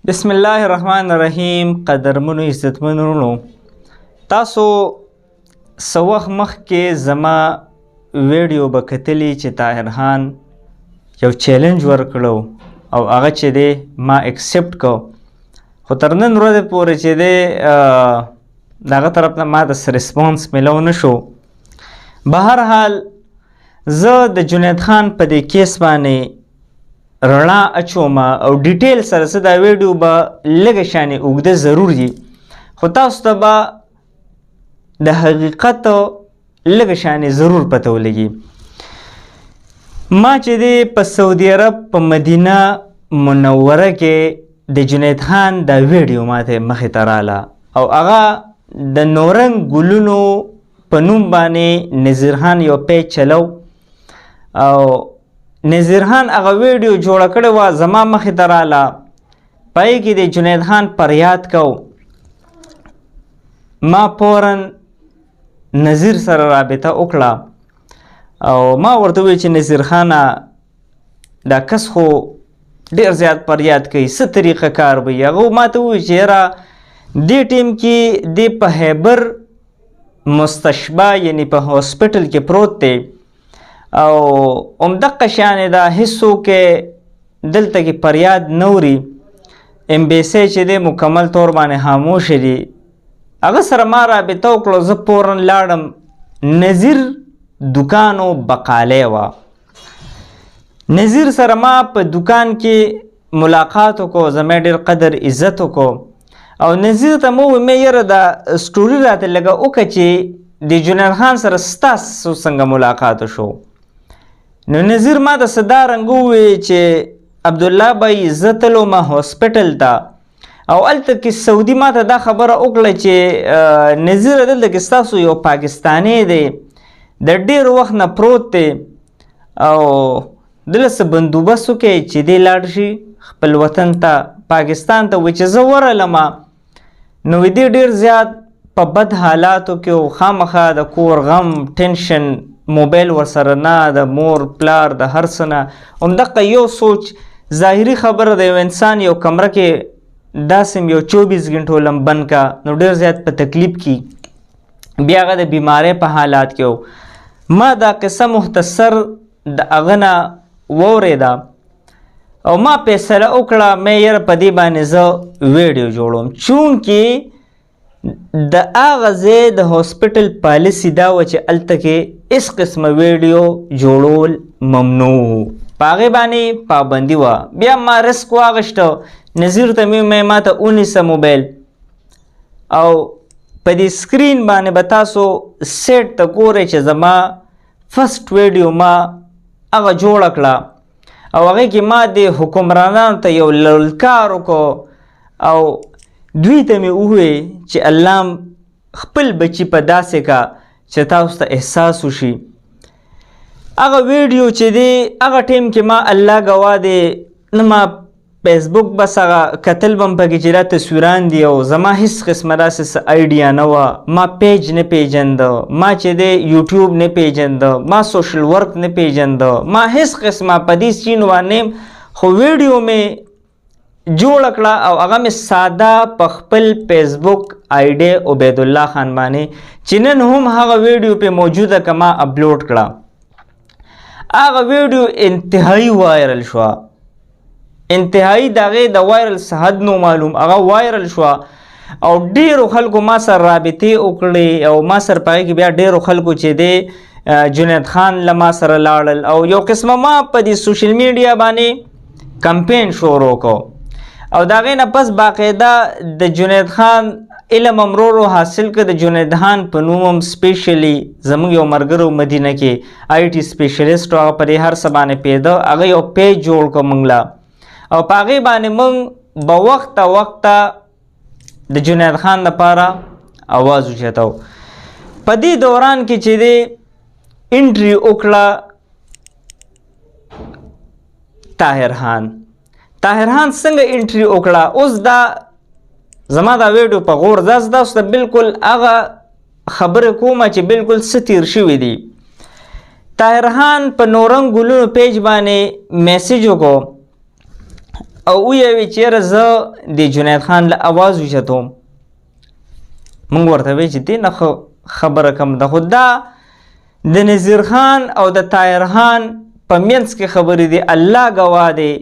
بسم الله الرحمن الرحیم. قدرمنو عزتمنو تاسو سوخ مخ کې زما ویډیو به کتلی چې طاهر خان یو چیلنج ورکړو او هغه چې دی ما اکسپټ کو، خو تر نن ورځې پورې چې دی د هغه طرف نه ما داسې ریسپانس میلو نه شو. به هر حال زه د جنید خان په دې کیس باندې رڼا اچوم او ډیټیل سره څه دا ویډیو به لږه شانې اوږده ضرور وي، خو تاسو ته به د حقیقت لږه شانې ضرور پته ولګي. ما چې دی په سعودي عرب په مدینه منوره کې د جنید خان دا ویډیو ماته مخې ته راله او هغه د نورنګ ګلونو په نوم باندې نذیر خان یو پیج چلو او نذیر خان هغه ویډیو جوړه کړې وه، زما مخې ته راله، پای کې د جنید خان فریاد کو. ما فورا نذیر سره رابطه وکړه او ما ورته وویل چې نذیر خانه دا کس خو ډېر زیات فریاد کوي، څه طریقه کار به وي؟ هغه ما ته وویل چې یاره دې ټیم کې دی په خیبر مستشفی یعنی په هاسپټل کې پروت دی او همدقه شانې دا هېڅوک دلته کې فریاد نه اوري. امبیسی چې دی مکمل طور باندې خاموشه دي. هغه سره ما رابطه وکړو، زه فورا لاړم. نذیر دوکان و بقالی وه. نذیر سره ما په دوکان کې ملاقات وکړو، زما ډېر قدر عزت وکړو او نذیر ته مو وویل مې یاره دا سټوري راته لږه وکړه چې د جنید خان سره ستاسو څنګه ملاقات شو. نو نذیر ما ته څه دا رنګ وویل چې عبدالله بھائی زه تلم هاسپټل ته او هلته کې سعودي ما ته دا خبره وکړه چې نذیر دلته کې ستاسو یو پاکستانی دی د ډېر وخت نه پروت دی او دله څه بندوبست وکړئ چې دی لاړ شي خپل وطن ته پاکستان ته. وایي چې زه ورغلمه نو دې ډېر زیات په بد حالاتو کې و، خامخا د کور غم ټینشن، موبایل ورسره نه، د مور پلار د هر څه نه، همدقه یو سوچ. ظاهري خبره د یو انسان یو کمره کې داسې یو 24 غنټو لمبن کا نو ډېر زیات په تکلیف کې، بیا هغه د بیمارۍ په حالات کې و. ما دا قصه مختصر د هغه نه واورېده او ما فیصله وکړه مې یاره په دې باندې زه ویډیو جوړوم، چونکې د هغه ځای د هاسپټل پالیسي دا وه چې هلته کې هېڅ قسمه ویډیو جوړول ممنوع و، په هغې باندې پابندي وه. بیا ما رسک واخیسته، نذیر ته مې ما ته ونیسه موبایل او په دې سکرین باندې به تاسو سیټ ته ګورئ چې زما فرسټ ویډیو ما هغه جوړه کړه او هغې کې ما د حکمرانانو ته یو للکار وکړو او دوی ته مې وویل چې الله خپل بچي په داسې کا چې تاسو ته احساس وشي. هغه ویډیو چې دی هغه ټیم کې ما الله ګواه دی نه ما فیسبوک بس هغه کتل بم پکې چې دا تصویران دي او زما هېڅ قسمه داسې څه ایډیا نه وه. ما پیج نه پیژنده، ما چې دی یوټیوب نه پیژنده، ما سوشل ورک نه پیژنده، ما هېڅ قسمه په دې سین وانیم، خو ویډیو مې جوړه کړه او هغه مې ساده په خپل فیسبوک آی ډی عبید الله خان باندې چې نن هم هغه ویډیو پې موجوده که ما اپلوډ کړه. هغه ویډیو انتهایی وایرل شوه، انتهایی د هغې د وایرل څه حد نو معلوم، هغه وایرل شوه او ډېرو خلکو ما سره رابطې وکړې او ما سره په هغې کې بیا ډېرو خلکو چې دی جنید خان له ما سره لاړل او یو قسمه ما په دې سوشل میډیا باندې کمپین شروع کړو او د هغې نه پس باقاعده د جنید خان علم هم ورو حاصل کړه. د جنید خان په نوم هم سپیشلی زموږ یو ملګرو مدینه کې آی ټي سپیشلیسټ هغه په دې هر څه باندې پیده، هغه یو پیج جوړ کړو موږ له او په هغې باندې موږ به وخته وخته د جنید خان لپاره اواز اوچتو. په دې دوران کې چې دی انټري وکړه طاهر خان څنګه انټري وکړه. اوس دا زما دا ویډیو په غور ځه تاسو ته بالکل هغه خبرې کومه چې بالکل څه تیر شوي دي. طاهر خان په نورنګ ګلونو پیج باندې میسیج وکړو او ویوي چې یاره زه د جنید خان له اواز اوچتوم. موږ ورته وی چې دې نه خبره کم ده، خو دا د نذیر خان او د طاهر خان په منځ کې خبرې دي. الله ګواه دی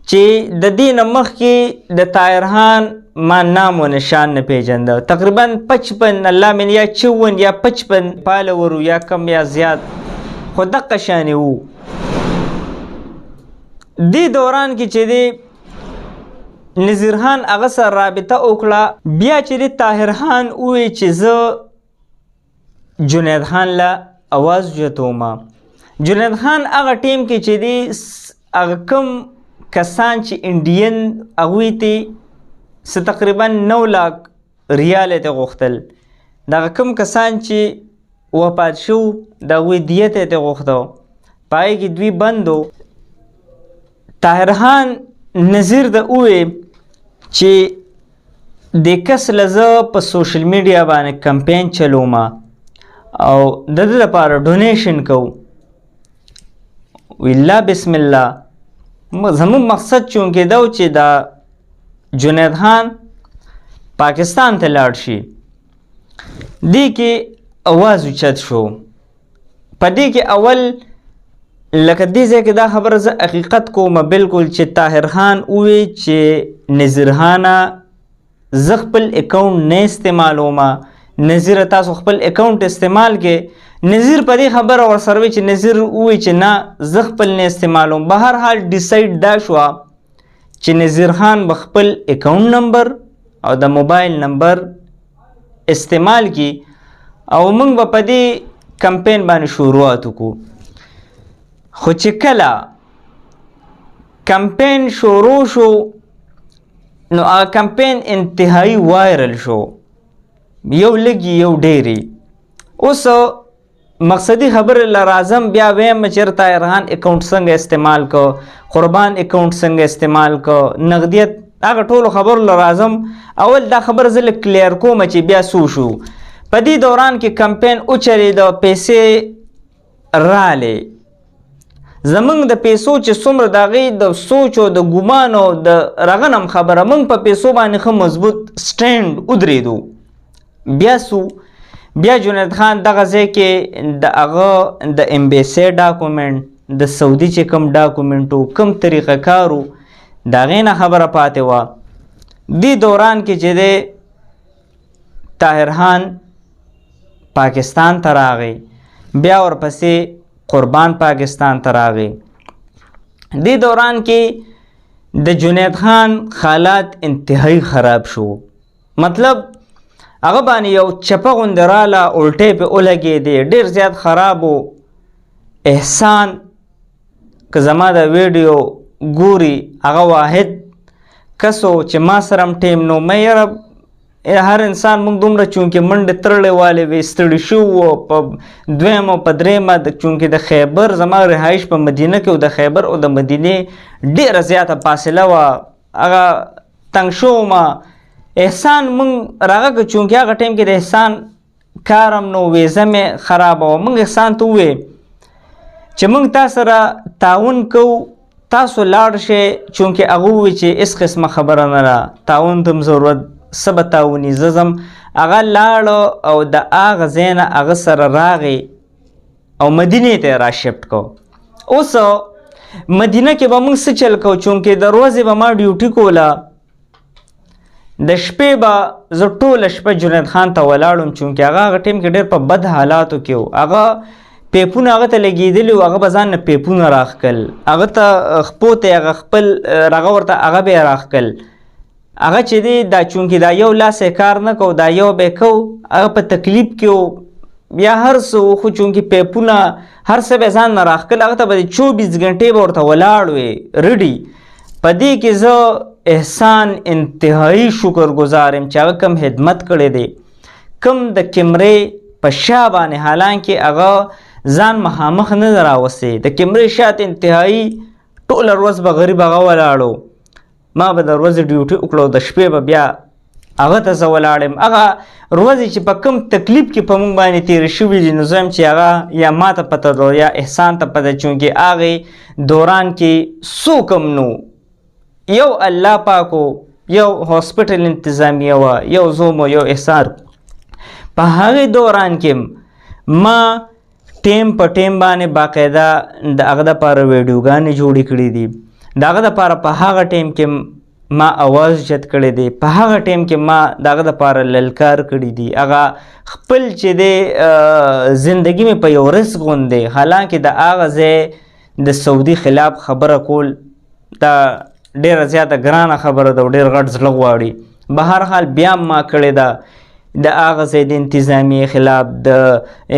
چې د دې نه مخکې د طاهر خان ما نام و نشان نه پیژنده. تقریبا 55 الله من یا 54 یا 55 فالورو یا کم یا زیات، خو دقه شانې وو. دې دوران کې چې دی نذیر خان هغه سره رابطه وکړه، بیا چې دی طاهر خان ووی چې زه جنید خان له اواز اوچتوم. جنید خان هغه ټیم کې چې دی هغه کم کسان چې انډین هغوی ته څه تقریبا 9 لاک ریال ته غوښتل. دغه کم کسان چې وفات شو د هغوی دیت یې ته غوښته، په هغې کې دوی بندو. طاهر خان نذیر ته ووی چې دې کس له زه په سوشل میډیا باندې کمپین چلوم او د ده لپاره ډونیشن کوو. وی لا بسم الله. زمون مقصد چونکې دا و چې دا جنید خان پاکستان ته لاړ شي. دې کې اواز اوچت شو. په دې کې اول لکه دې ځای کې دا خبره زه حقیقت کوم بلکل چې طاهر خان ووی چې نذیر خانه زه خپل اکاونټ نه استعمالوم. نذیر تاسو خپل اکاونټ استعمال کې. نذیر په دې خبره ورسره وی چې نذیر ووی چې نه زه خپل نه استعمالوم. به هر حال ډیسایډ دا شوه چې نذیر خان به خپل اکاونټ نمبر او د موبایل نمبر استعمال کی او موږ به په دې کمپین باندې شروعات وکړو. خو چې کله کمپین شروع شو نو هغه کمپین انتهایی وایرل شو، یو لږی یو ډیری. اوس مقصدی خبر لرازم بیا ویم چې طاهر خان اکاونټ څنګه استعمال کو، قربان اکاونټ څنګه استعمال کو، نقدیت، هغه ټولو خبر لرازم. اول دا خبر زه لږ کلیر کوم چې بیا څه شو. په دې دوران کې کمپین وچلېده، پیسې رالې. زمونږ د پیسو چې څومره د هغې د سوچ او د ګمان او د رغه نه خبره، موږ په پیسو باندې ښه مضبوط سټینډ ودرېدو. بیا سو بیا جنید خان دغه ځای کې د هغه د امبیسی ډاکومنټ، د سعودي چې کوم ډاکومنټ و، کوم طریقه کار و، د هغې نه خبره پاتې وه. دې دوران کې چې دی طاهر خان پاکستان ته راغی، بیا ورپسې قربان پاکستان ته راغی. دې دوران کې د جنید خان حالات انتهایی خراب شو. مطلب هغه باندې یو چپه غوندې راله، الټۍ پې ولګېدې، ډېر زیات خراب و. احسان که زما د ویډیو ګوري، هغه واحد کس و چې ما سره هم ټیم نو. مې یاره هر انسان موږ دومره چونکې منډې تړلې والې وې، ستړي شوي وو. په دویمه په درېیمه چونکې د خیبر زما رهایش په مدینه کې و، د خیبر او د مدینې ډېره زیاته فاصله وه، هغه تنګ شوم. احسان موږ راغه که چونکې هغه ټایم کې د احسان کار هم نو، ویزه مې خرابه وه. موږ احسان ته ووې چې موږ تا سره تعاون کوو، تاسو لاړ شئ. چونکې هغه ووی چې هېڅ قسمه خبره نه ده، تعاون ته هم ضرورت څه به تعاوني. زه ځم. هغه لاړه او د هغه ځای نه هغه سره راغی او مدینې ته یې راشفټ کو. اوس مدینه کې به موږ څه چل کوو، چونکې د ورځې به ما ډیوټي کوله، د شپې به زه ټوله شپه جنید خان ته ولاړم، چونکې هغه ټایم کې ډېر په بد حالاتو کې و. هغه پیپونه هغه ته لګېدلي وو، هغه به ځان نه پیپونه راښکل، هغه ته خپو ته هغه خپل رغه ورته هغه به یې راښکل. هغه چې دی دا چونکې دا یو لاس یې کار نه کو، دا یو به یې کو، هغه په تکلیف کې و. بیا هر څه و، خو چونکې پیپونه هر څه به یې ځان نه راښکل، هغه ته به 24 ګنټې به ورته ولاړ وې رډي. په دې کې زه احسان انتهایی شکر گزار یم چې هغه کم خدمت کړی دی، کم د کیمرې په شا باندې، حالانکې هغه ځان مخامخ نه ده راوستی، د کیمرې شاته انتهایی ټوله ورځ به غریب هغه ولاړو. ما به د ورځې ډیوټي وکړو، د شپې به بیا هغه ته زه ولاړ یم. هغه ورځې چې په کوم تکلیف کې په موږ باندې تېرې شوي دي، نو زه یم چې هغه یا ما ته پته ده یا احسان ته پته، چونکې هغې دوران کې څوک هم نو یو الله پاکو یو هاسپټل انتظامیه وه یو زوم و یو احسار په هغې دوران کې ما ټیم په ټیم باندې باقاعده د هغه دپاره ویډیوګانې جوړې کړي دي د هغه دپاره په هغه ټیم کې ما اواز اوچت کړی دی په هغه ټیم کې ما د هغه دپاره للکار کړي دي هغه خپل چې دی زندګي مې په یو رزق غوندې دی حالانکې د هغه ځای د سعودي خلاف خبره کول دا ډیره زیاته ګرانه خبره ده او ډېر غټ زړه غواړي به هر حال بیا ما کړې ده د هغه ځای د انتظامیې خلاف د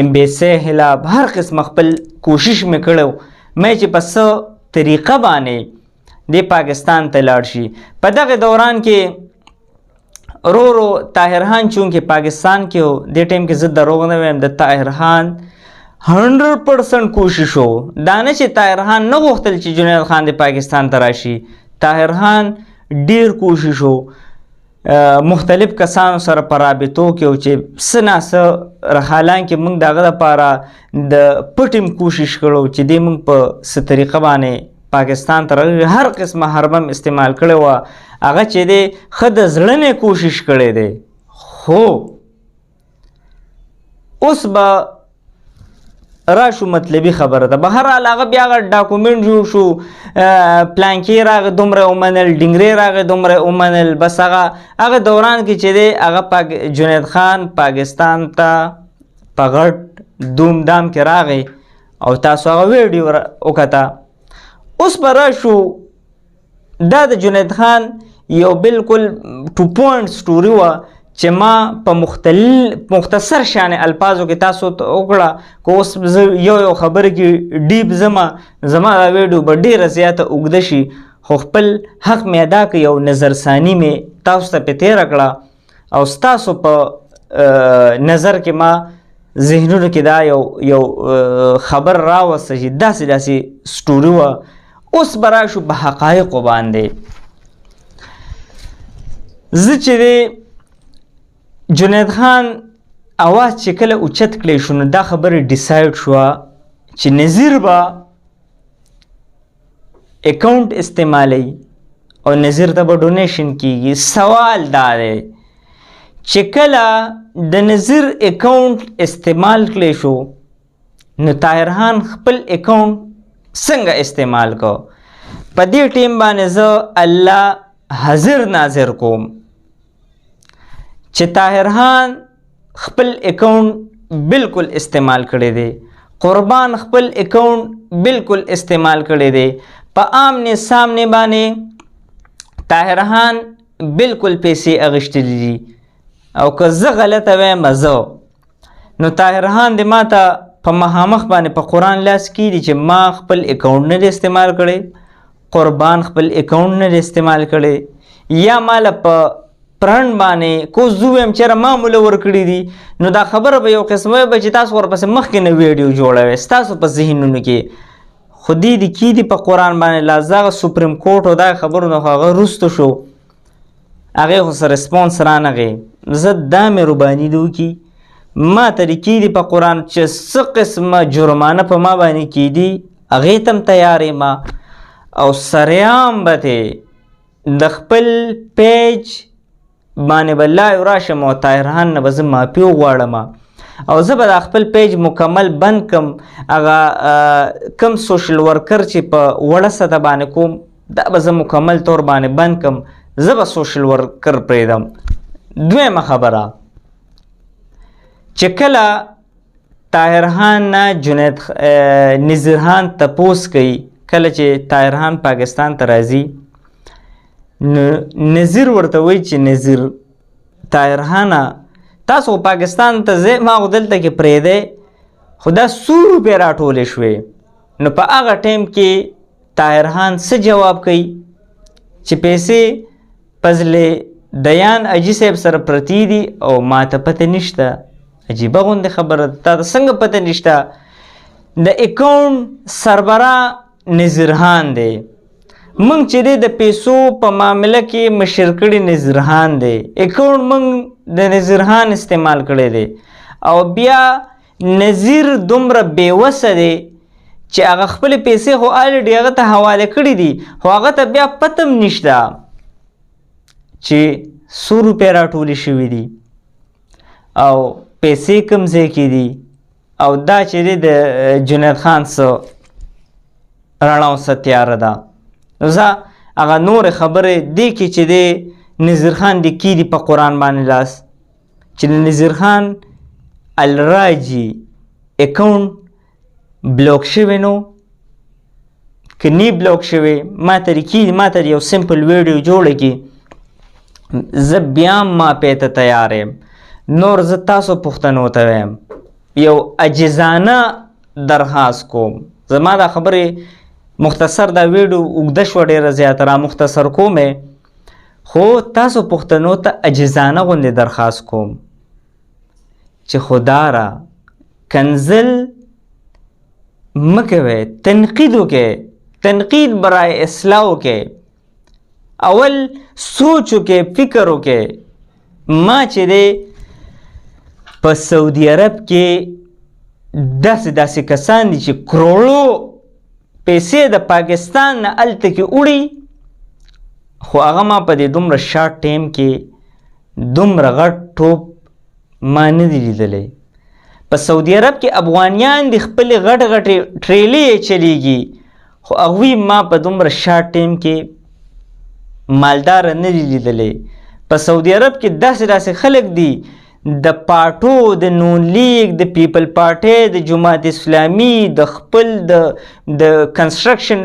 امبیسۍ خلاف هر قسمه خپل کوشش مې کړی مې چې په څه طریقه باندې د پاکستان ته لاړ شي په دغه دوران کې ورو ورو طاهر خان چونکې پاکستان کې و دې ټایم کې زه دروغ نه وایم د طاهر خان 100% کوشش و دا نه چې طاهر خان نه غوښتل چې جنید خان د پاکستان ته راشي طاهر خان ډیر کوشش و مختلف کسانو سره په رابطو کې و چې څه ناڅه حالانکې موږ د هغه دپاره د پټ کوشش کړو چې دې موږ په څه طریقه باندې پاکستان ته راغلی هر قسمه حربم استعمال کړی وه هغه چې دی ښه د زړه نه کوشش کړی دی خو اوس به راشو مطلبي خبره ده به هر حال هغه بیا هغه ډاکومنټ جوړ شو پلانکې راغی دومره ومنل ډنګرې راغی دومره ومنل بس هغه دوران کې چې دی هغه جنید خان پاکستان ته په غټ دوم دام کې راغی او تاسو هغه ویډیو وکته اوس به راشو دا د جنید خان یو بالکل ټو پوینټ سټوري وه چې ما په مختصر شان الفاظو کې تاسو ته وکړه که اوس زه یو خبره کې ډیپ زما دا ویډیو به ډېره زیاته اوږده شي خو خپل حق مې ادا کړ یو نظرثاني مې تاسو ته پې تېره کړه او ستاسو په نظر کې ما ذهنونو کې دا یو خبر راوسته چې داسې سټوري وه اوس به راشو په حقایقو باندې زه چې دی جنید خان اواز چې کله اوچت کړی شو نو دا خبره ډیسایډ شوه چې نظیر به اکاونټ استعمالی او نظیر ته به ډونیشن کیږي سوال دا دی چې کله د نظیر اکاونټ استعمال کړی شو نو طاهر خان خپل اکاونټ څنګه استعمال کو په دې ټیم باندې زه الله حاضر ناظر کوم چې طاهر خان خپل اکاونټ بالکل استعمال کړی دی قربان خپل اکاونټ بالکل استعمال کړی دی په آمنے سامنے باندې طاهر خان بالکل پیسې اغشتلی دي او که زه غلطه وایم زه نو طاهر خان د ماته په مخامخ باندې په قرآن لاس کیږي چې ما خپل اکاونټ نه دی استعمال کړی قربان خپل اکاونټ نه دی استعمال کړی یا ماله په پرنټ باندې کو زه ویم چېرې ما موله ورکړي دي نو دا خبره به یو قسمه به چې تاسو ورپسې مخکې نه ویډیو جوړوئ ستاسو په ذهنونو کې خو دې دي کیدي په قرآن باندې لازغه سپریم کورټ او دا خبرو نه خو هغه وروسته شو هغې خو څه رسپانس رانغی زه دا مهرباني دې وکړي ما ته دې کیدي په قرآن چې څه قسمه جرمانه په ما باندې کیدي هغې ته هم تیار یم او سریعام به تې د خپل پیج باندې به لایو راشم او طاهر خان نه به زه معافي وغواړم او زه به دا خپل پیج مکمل بند کم هغه کم سوشل ورکر چې په وړه سطح باندې کوم دا به زه مکمل طور باندې بند کم زه به سوشل ورکر پرېږدم دویمه خبره چې کله طاهر خان نه جنید نظیر خان تپوس کوي کله چې طاهر خان پاکستان ته راځي نظیر ورته وایي چې نظیر طاهر خانه تاسو پاکستان ته ځئ ما خو دلته کې پرېږدی خو دا 100 روپۍ راټولې شوې نو په هغه ټایم کې طاهر خان څه جواب کوي چې پیسې فضل دیان اجي صاحب سره پرتې دي او ما ته پته نشته عجیبه غوندې خبره ده تا ته څنګه پته نشته د اکاونټ سربراه نظیر خان دی موږ چې دی د پیسو په معامله کې مشر کړي نظیر خان دی اکاونټ موږ د نظیر خان استعمال کړی دی او بیا نظیر دومره بېوسه دی چې هغه خپلې پیسې خو الریډي هغه ته حواله کړي دي خو هغه ته بیا پته هم نشته چې څو روپۍ راټولې شوي دي او پیسې کوم ځای کې دي او دا چې دی د جنید خان څه رڼا او څه تیاره ده. نو زه هغه نورې خبرې دې کې چې دی نظیر خان دې کیدي په قرآن باندې لاس چې د نظیر خان الراجي اکاونټ بلاک شوی نو که نی بلاک شوی ما ته یو سمپل ویډیو جوړه کړي زه بیا هم معافۍ ته تیار یم. نور زه تاسو پوښتنو ته ویم یو عاجزانه درخواست کوم. زما دا خبرې مختصر دا ویډیو اوږده شوه ډېره زیاته را مختصر کوم خو تاسو پوښتنو ته عاجزانه غوندې درخواست کوم چې خدا را کنزل مه کوئ تنقید وکئ تنقید برای اصلاح وکئ اول سوچ وکئ فکر وکئ. ما چې دی په سعودي عرب کې داسې کسان دي چې کروړو پیسې د پاکستان نه هلته کې وړي خو هغه ما په دې دومره شارټ ټایم کې دومره غټ ټوپ ما نه دی لیدلی. په سعودي عرب کې افغانیان دي خپلې غټې غټې ټریلې یې چلیږي خو هغوی ما په دومره شارټ ټایم کې مالداره نه دي لیدلی. په سعودي عرب کې داسې خلک دي د پاټو د نون لیگ د پیپل پارټۍ د جماعت اسلامي د خپل د کنسټرکشن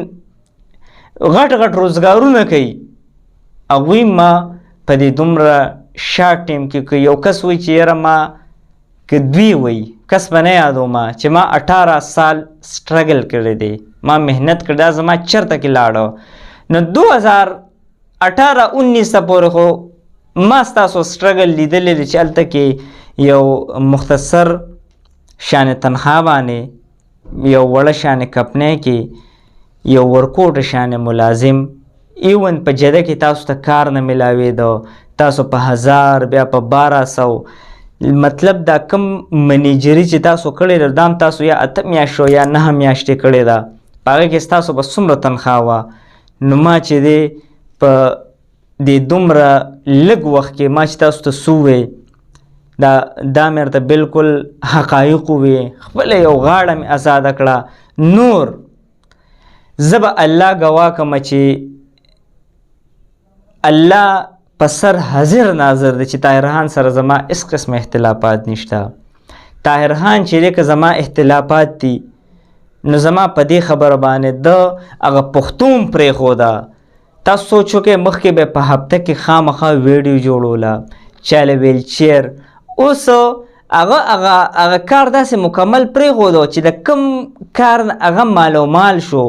غټ روزګارونه کوي هغوی ما په دې دومره شارټ ټایم کې که یو کس وایي چې یاره ما که دوی وایي کس به نه یادوم چې ما 18 سال سټرګل کړی دی ما محنت کړی دا زما چرته کې لاړه نو 2018-19 پورې خو ما ستاسو سټرګل لیدلی دی چې هلته کې یو مختصر شان تنخوا باندې یو وړه شان کپنۍ کې یو ورکوټ شان ملازم ایون په جده کې تاسو ته کار نه میلاوېده تاسو په 1000 بیا په 1200 مطلب دا کم منیجري چې تاسو کړې ده دا هم تاسو یا 8 میاشتو یا 9 میاشتې کړې ده په هغې کې ستاسو به څومره تنخوا وه نو ما چې دی په د دومره لږ وخت کې ما چې تاسو ته څه ووې دا مې ورته بلکل حقایق ووې خپله یو غاړه مې ازاده کړه. نور زه به الله ګواه کړم چې الله په سر حاضر ناظر دی چې طاهر خان سره زما هېڅ قسم اختلافات نشته. طاهر خان چې دی که زما اختلافات دي نو زما په دې خبره باندې د هغه پښتون پرېښوده. تاسو سوچ وکئ مخکې به په هفته کې خامخا ویډیو جوړوله چاله ویلچیر اوس هغه کار داسې مکمل پرېښوده چې د کم کار هغه مال شو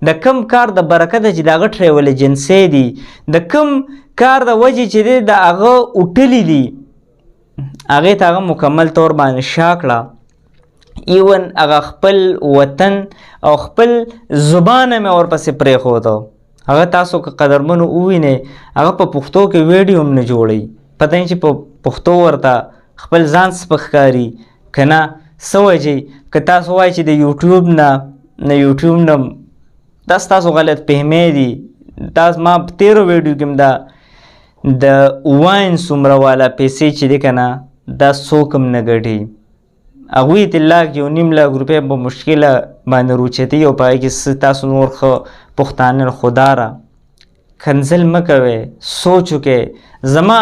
د کم کار د برکته چې د هغه ټریول ایجنسۍ دي د کم کار د وجې چې دی د هغه اوټلي دي هغې ته هغه مکمل طور باندې شا کړه. ایون هغه خپل وطن او خپل زبانه مې ورپسې پرېښوده. هغه تاسو که قدرمنو ووینئ هغه په پښتو کې ویډیو هم نه جوړوي پته نه چې په پښتو ورته خپل ځان سپک ښکاري که نه څه وجې که تاسو وایئ چې د یوټیوب نه دا ستاسو غلط فهمۍ دي. تاسو ما په تېرو ویډیو کې هم د واین څومره والا پیسې چې دی که نه دا څوک هم نه ګټي هغوی ته 1.5 لاک روپۍ په مشکله باندې روچتي او په هغې کې تاسو نور ښه پښتانه خدا را کنزل مه کوئ سوچ وکئ. زما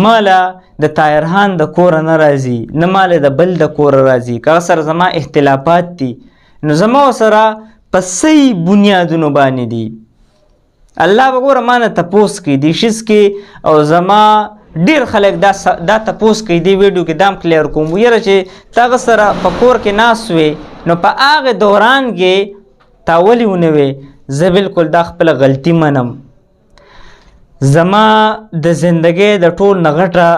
ماله د طاهر خان د کوره نه راځي نه ماله د بل د کوره راځي که هغه سره زما اختلافات دي نو زما ورسره په صحیح بنیادونو باندې دي. الله به ګوره ما نه تپوس کوي دې شیز کې او زما ډېر خلک دا تپوس کوي دې ویډیو کې دا هم کلیر کوم یاره چې ته هغه سره په کور کې ناست وې نو په هغې دوران کې تا ولې ونه وې زه بالکل دا خپله غلطي منم. زما د زندګۍ د ټول نه غټه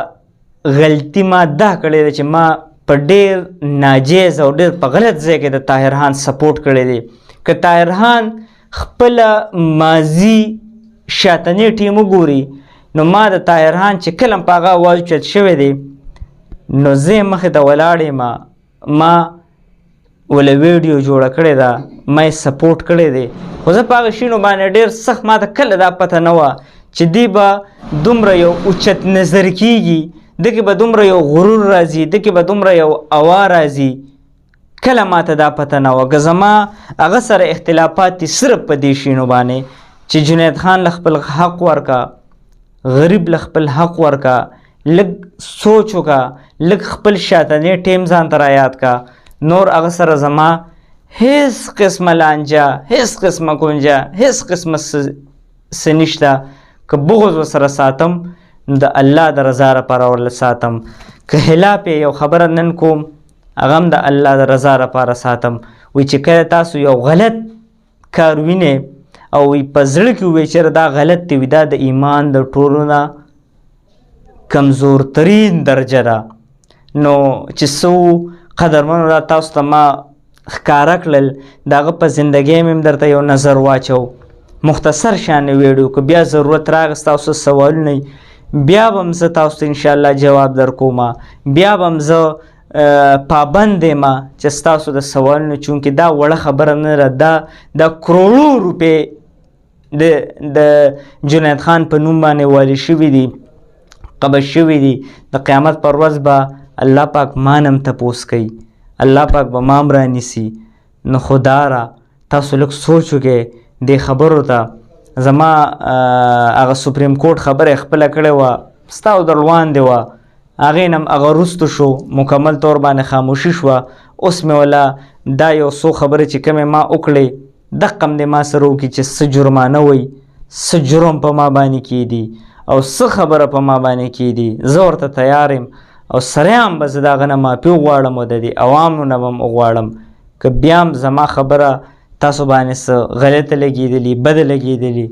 غلطي ما دا کړې ده چې ما په ډېر ناجیز او ډېر په غلط ځای کې د طاهر خان سپورټ کړی دی. که طاهر خان خپله ماضي شاتني ټیم وګوري نو ما د طاهر خان چې کله هم په هغه اواز اوچت شوی دی نو زه یې مخې ته ولاړ یم ما وله ویډیو جوړه کړې ده ما یې سپورټ کړی دی خو زه په هغه شینو باندې ډېر سخت ما ته کله دا پته نه وه چې دی به دومره یو اوچت نظر کېږي ده کې به دومره یو غرور راځي ده کې به دومره یو هوا راځي کله ما ته دا پته نه وه که زما هغه سره اختلافات دي صرف په دې شینو باندې چې جنید خان له خپل حق ورکه غریب له خپل حق ورکه لږ سوچ وکړه لږ خپل شاتنې ټیم ځان ته رایاد کا نور هغه سره زما هیڅ قسمه لانجه هیڅ قسمه کونجه هیڅ قسمه څه نشته که بغض ورسره ساتم نو د الله د رضا لپاره ورله ساتم که خلاف یو خبره نن کوم هغه هم د الله د رضا لپاره ساتم وایي چې کله تاسو یو غلط کار وینئ او په زړه کې ووایي چېرې دا غلط دی وي دا د ایمان د ټولو نه کمزورترین درجه ده نو چې څه قدرمنو را تاسو ته ما ښکاره کړل د هغه په زندګۍ مې هم درته یو نظر واچو مختصر شانې ویډیو که بیا ضرورت راغی ستاسو سوالونه بیا به هم زه تاسو ته انشاءالله جواب در کومه بیا به هم زه پابند یم چې ستاسو د سوالونو چونکې دا وړه خبره نه ده دا کروړو روپۍ د جنید خان په نوم باندې والي شوي دي قبض شوي دي د قیامت پر ورځ به الله پاک ما نه هم تپوس کوي الله پاک به ما هم رانیسي نو خدا را تاسو لږ سوچ وکړئ دې خبرو ته زما هغه سپریم کورټ خبره یې خپله کړې وه ستا او در وړاندې وه هغې نه هم هغه وروستو شو مکمل طور باندې خاموشي شوه اوس مې ولا دا یو څو خبرې چې کومې ما وکړې دقه هم دې ما سره وکړي چې څه جرمانه وی څه جرم په ما باندې کېدي او څه خبره په ما باندې کېدي زه ورته تیار یم او سریعم به زه د هغه نه معافي وغواړم او د دې عوامو نه به هم وغواړم که بیا هم زما خبره تاسو باندې څه غلطه لګېدلي بده لګېدلي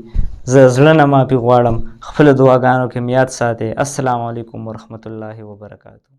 زه زړه نه معافي غواړم خپلو دعاګانو کې م یاد ساتئ السلام علیکم ورحمة الله وبرکاته